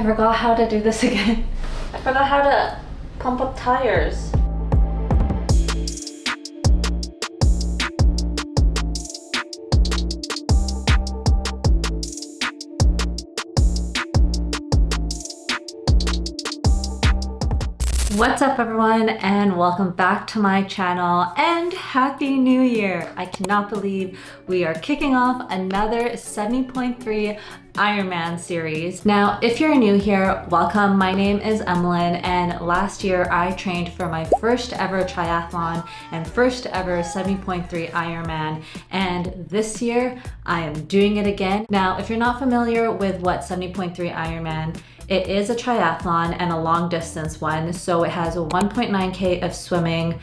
I forgot how to do this again. I forgot how to pump up tires. What's up everyone, and welcome back to my channel and Happy New Year! I cannot believe we are kicking off another 70.3 Ironman series. Now, if you're new here, welcome. My name is Emelyn, and last year I trained for my first ever triathlon and first ever 70.3 Ironman, and this year I am doing it again. Now, if you're not familiar with what 70.3 Ironman, it is a triathlon and a long distance one. So it has a 1.9K of swimming,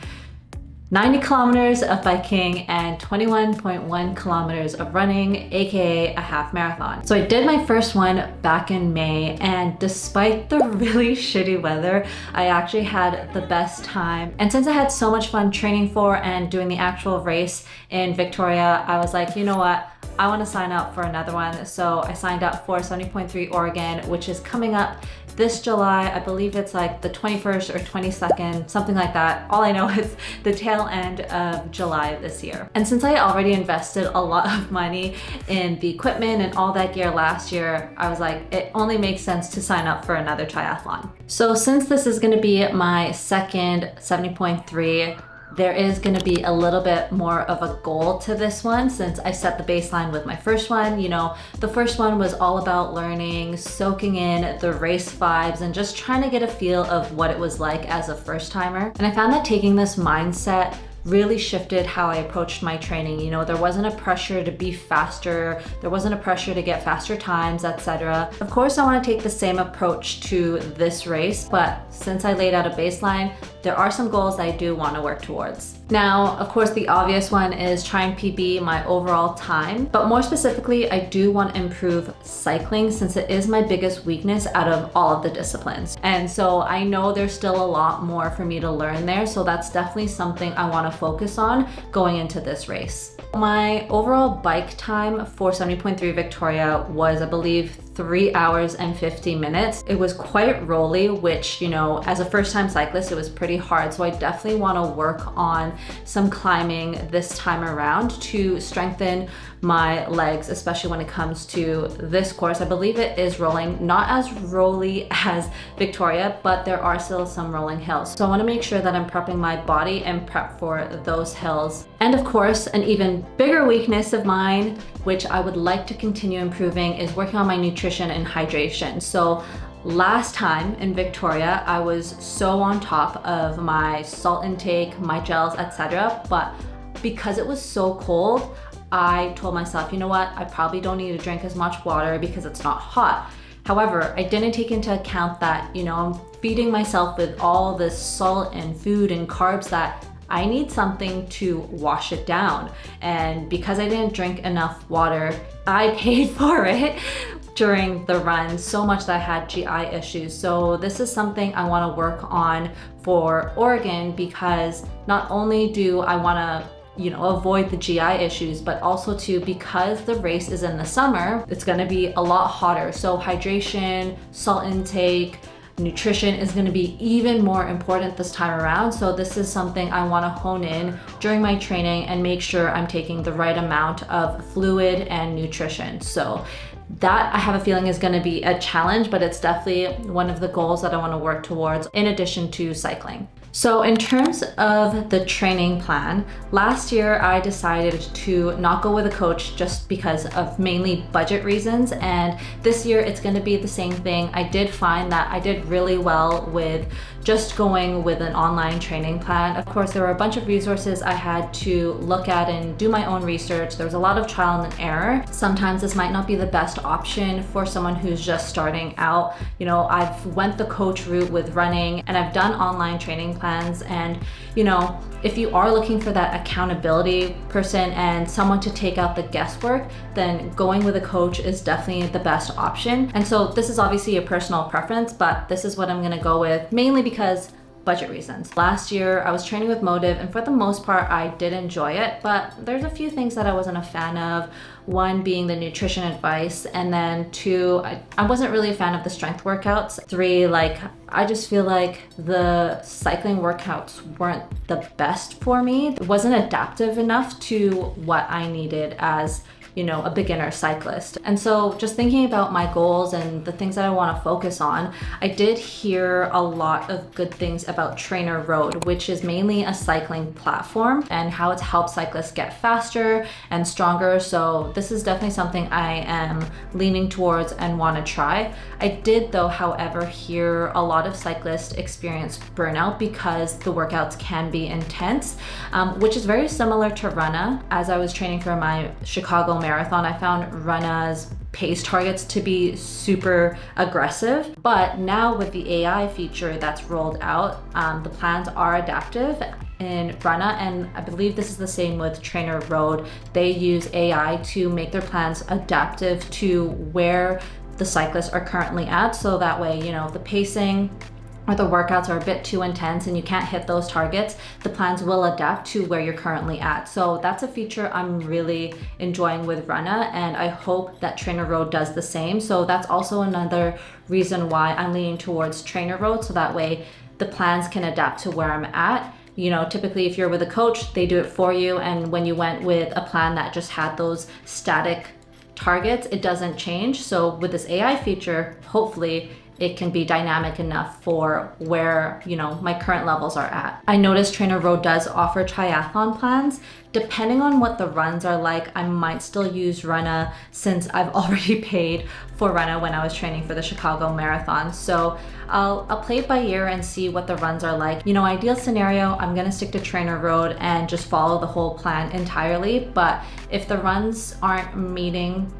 90 kilometers of biking, and 21.1 kilometers of running, aka a half marathon. So I did my first one back in May, and despite the really shitty weather, I actually had the best time. And since I had so much fun training for and doing the actual race in Victoria, I was like, you know what? I want to sign up for another one. So I signed up for 70.3 Oregon, which is coming up this July. I believe it's like the 21st or 22nd, something like that. All I know is the tail end of July this year. And since I already invested a lot of money in the equipment and all that gear last year, I was like, it only makes sense to sign up for another triathlon. So since this is going to be my second 70.3, there is going to be a little bit more of a goal to this one since I set the baseline with my first one. You know, the first one was all about learning, soaking in the race vibes, and just trying to get a feel of what it was like as a first timer. And I found that taking this mindset really shifted how I approached my training. You know, there wasn't a pressure to be faster, there wasn't a pressure to get faster times, etc. Of course, I want to take the same approach to this race, but since I laid out a baseline, there are some goals I do want to work towards. Now, of course, the obvious one is try and PB my overall time, but more specifically, I do want to improve cycling since it is my biggest weakness out of all of the disciplines. And so I know there's still a lot more for me to learn there, so that's definitely something I want to focus on going into this race. My overall bike time for 70.3 Victoria was, I believe, 3 hours and 50 minutes. It was quite rolly, which, you know, as a first time cyclist, it was pretty hard. So I definitely want to work on some climbing this time around to strengthen my legs, especially when it comes to this course. I believe it is rolling, not as rolly as Victoria, but there are still some rolling hills. So I want to make sure that I'm prepping my body and prep for those hills. And of course, an even bigger weakness of mine, which I would like to continue improving, is working on my nutrition and hydration. So last time in Victoria, I was so on top of my salt intake, my gels, etc. But because it was so cold, I told myself, you know what, I probably don't need to drink as much water because it's not hot. However, I didn't take into account that, you know, I'm feeding myself with all this salt and food and carbs that I need something to wash it down. And because I didn't drink enough water, I paid for it during the run so much that I had GI issues. So this is something I want to work on for Oregon, because not only do I want to, you know, avoid the GI issues, but also too, because the race is in the summer, it's going to be a lot hotter. So hydration, salt intake, nutrition is going to be even more important this time around. So this is something I want to hone in during my training and make sure I'm taking the right amount of fluid and nutrition. So that, I have a feeling, is going to be a challenge, but it's definitely one of the goals that I want to work towards in addition to cycling. So in terms of the training plan, last year I decided to not go with a coach just because of mainly budget reasons, and this year it's going to be the same thing. I did find that I did really well with just going with an online training plan. Of course, there were a bunch of resources I had to look at and do my own research. There was a lot of trial and error. Sometimes this might not be the best option for someone who's just starting out. You know, I've went the coach route with running, and I've done online training plans. And, you know, if you are looking for that accountability person and someone to take out the guesswork, then going with a coach is definitely the best option. And so this is obviously a personal preference, but this is what I'm going to go with, mainly because budget reasons. Last year I was training with Motive, and for the most part I did enjoy it, but there's a few things that I wasn't a fan of. One being the nutrition advice, and then two, I wasn't really a fan of the strength workouts. Three, like I just feel like the cycling workouts weren't the best for me. It wasn't adaptive enough to what I needed as, you know, a beginner cyclist. And so just thinking about my goals and the things that I want to focus on, I did hear a lot of good things about Trainer Road, which is mainly a cycling platform, and how it's helped cyclists get faster and stronger. So this is definitely something I am leaning towards and want to try. I did though, however, hear a lot of cyclists experience burnout because the workouts can be intense, which is very similar to Runna. As I was training for my Chicago marathon, I found Runna's pace targets to be super aggressive, but now with the AI feature that's rolled out, the plans are adaptive in Runna, and I believe this is the same with Trainer Road. They use AI to make their plans adaptive to where the cyclists are currently at, so that way, you know, if the pacing or the workouts are a bit too intense and you can't hit those targets, the plans will adapt to where you're currently at. So that's a feature I'm really enjoying with Runna, and I hope that Trainer Road does the same. So that's also another reason why I'm leaning towards Trainer Road, so that way the plans can adapt to where I'm at. You know, typically if you're with a coach, they do it for you, and when you went with a plan that just had those static targets, it doesn't change. So with this AI feature, hopefully it can be dynamic enough for where, you know, my current levels are at. I noticed Trainer Road does offer triathlon plans. Depending on what the runs are like, I might still use Runna, since I've already paid for Runna when I was training for the Chicago Marathon. So I'll play it by ear and see what the runs are like. You know, ideal scenario, I'm gonna stick to Trainer Road and just follow the whole plan entirely. But if the runs aren't meeting,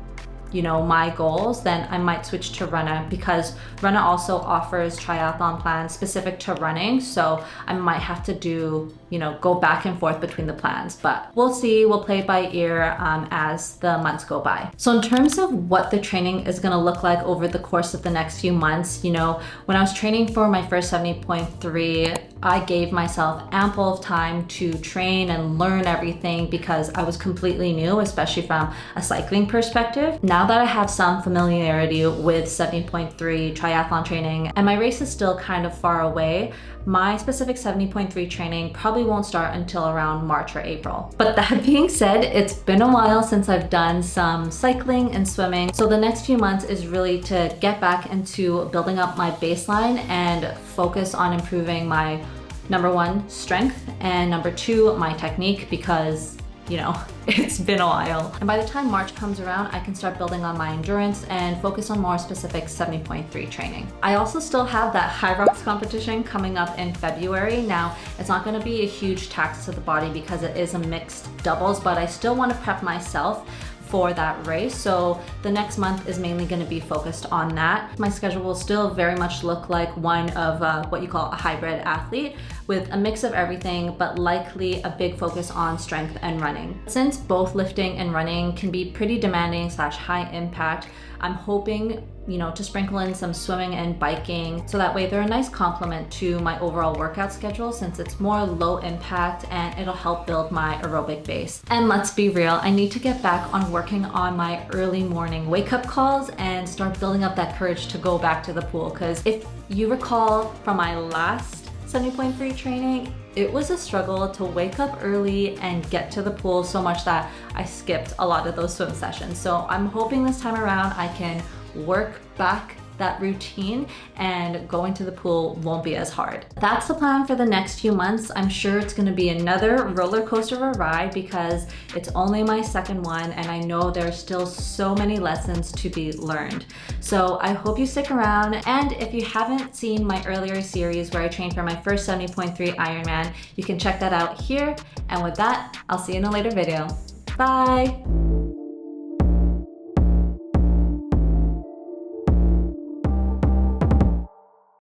you know, my goals, then I might switch to Runna, because Runna also offers triathlon plans specific to running. So I might have to do, you know, go back and forth between the plans, but we'll see. We'll play it by ear as the months go by. So in terms of what the training is gonna look like over the course of the next few months, you know, when I was training for my first 70.3, I gave myself ample of time to train and learn everything because I was completely new, especially from a cycling perspective. Now that I have some familiarity with 70.3 triathlon training, and my race is still kind of far away, my specific 70.3 training probably won't start until around March or April. But that being said, it's been a while since I've done some cycling and swimming. So the next few months is really to get back into building up my baseline and focus on improving my number one, strength, and number two, my technique, because, you know, it's been a while. And by the time March comes around, I can start building on my endurance and focus on more specific 70.3 training. I also still have that High Rocks competition coming up in February. Now, it's not gonna be a huge tax to the body because it is a mixed doubles, but I still wanna prep myself for that race. So the next month is mainly going to be focused on that. My schedule will still very much look like one of what you call a hybrid athlete, with a mix of everything, but likely a big focus on strength and running. Since both lifting and running can be pretty demanding / high impact, I'm hoping, you know, to sprinkle in some swimming and biking, so that way they're a nice complement to my overall workout schedule, since it's more low impact and it'll help build my aerobic base. And let's be real, I need to get back on working on my early morning wake up calls and start building up that courage to go back to the pool. Because if you recall from my last 70.3 training, it was a struggle to wake up early and get to the pool, so much that I skipped a lot of those swim sessions. So I'm hoping this time around I can work back that routine and going to the pool won't be as hard. That's the plan for the next few months. I'm sure it's gonna be another roller coaster of a ride because it's only my second one, and I know there's still so many lessons to be learned. So I hope you stick around, and if you haven't seen my earlier series where I trained for my first 70.3 Ironman, you can check that out here. And with that, I'll see you in a later video. Bye.